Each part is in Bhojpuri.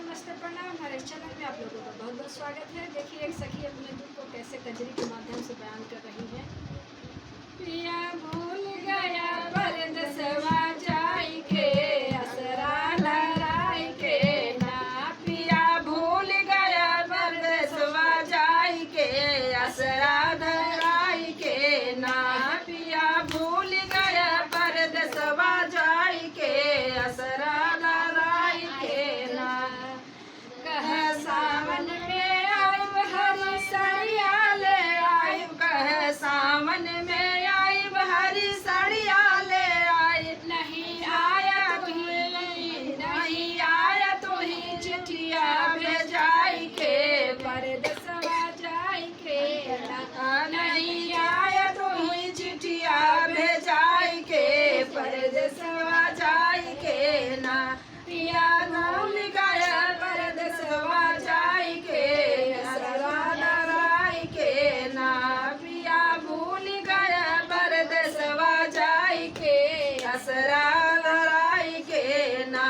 नमस्ते प्रणाम। हमारे चैनल में आप लोगों का बहुत बहुत स्वागत है। देखिए एक सखी अपने दुख को कैसे कजरी के माध्यम से बयान कर रही है। पिया भूल गया परदेसवा जाई के असरा लहराई के ना, पिया भूल गया परदेसवा जाई के असरा लहराई के ना, पिया भूल गया परदेसवा जाई के असरा लहराई के ना। कह सावन में आयब हरी साड़िया ले आयब, कह सावन में आयब हरी साड़िया ले आय, नहीं आया तू ही, नहीं आया तू ही चिट्ठिया भेजाई के परदेसवा जाई के ना, नहीं आया तू ही चिट्ठिया भेजाई के परदेसवा जाई के ना। पिया भूल गया परदेसवा जाई के असरा लहराई के ना, पिया भूल गया परदेसवा जाई के असरा लहराई के ना।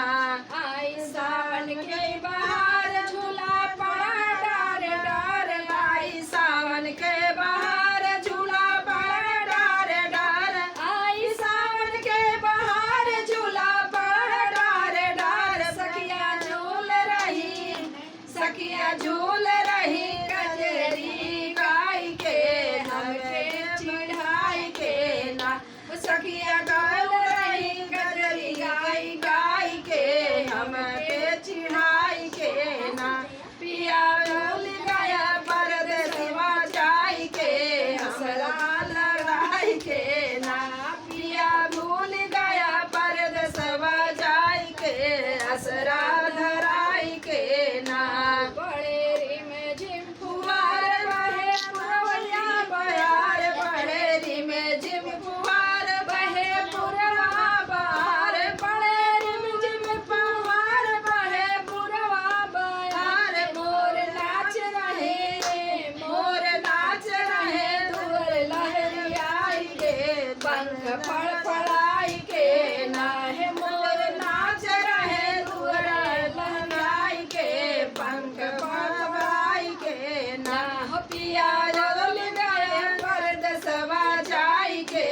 आई सावन के बहार झूला पड़ा डार डार, आई सावन के बहार झूला पड़ा डार डार, आई सावन के बहार झूला पड़ा डार डार। सखिया झूल रही, सखिया झूल रही कजरी गाई के हमके चिढ़ाई के ना, सखिया गाल रही कजरी गाई गाई के हमके चिढ़ाई के ना। पिया भूल गया परदेसवा जाई के असरा लहराई के ना, पिया भूल गया परदेसवा जाई के असरा लहराई के ना। बड़ेरी में झिम फुहार बहे पुरवैया बयार, बड़ेरी में झिम फुहार बहे पुरवा बहार, बड़ेरी में झिम फुहार बहे पुरवा बयार। मोर नाच रहे, मोर नाच रहे दूर लहरियाई के पंख फड़फड़ाई के ना, है मोर नाच रहे दूर लहराई के पंख फड़फड़ाई के ना। हो पिया भूल गया परदेसवा जाई के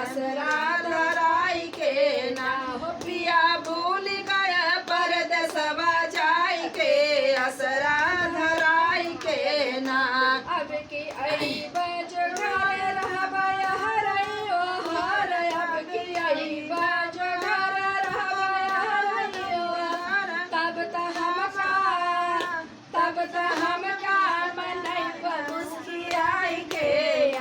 असरा लहराई के ना, हो पिया भूल गया परदेसवा जाई के असरा लहराई के ना। अब की आई बजगार रहबा हरैयो हर, अब की आई बजगार रहबा हरैयो हर, तब त हमका, तब त हमका मनैब मुस्कियाई के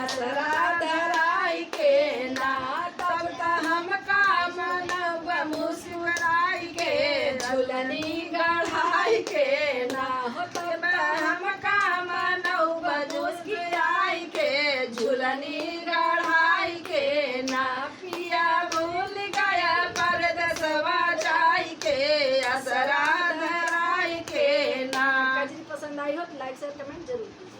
असरा धराई के ना, तब त हमका मनैब मुस्कुराई के झुलनी गढ़ाई के ना, हो तब त हमका मनैब मुस्कुराई के झुलनी गढ़ाई के ना। पिया भूल गया परदेसवा जाई के असरा धराई के ना। कजरी पसंद आई हो तो लाइक शेयर कमेंट जरूर कीजिए।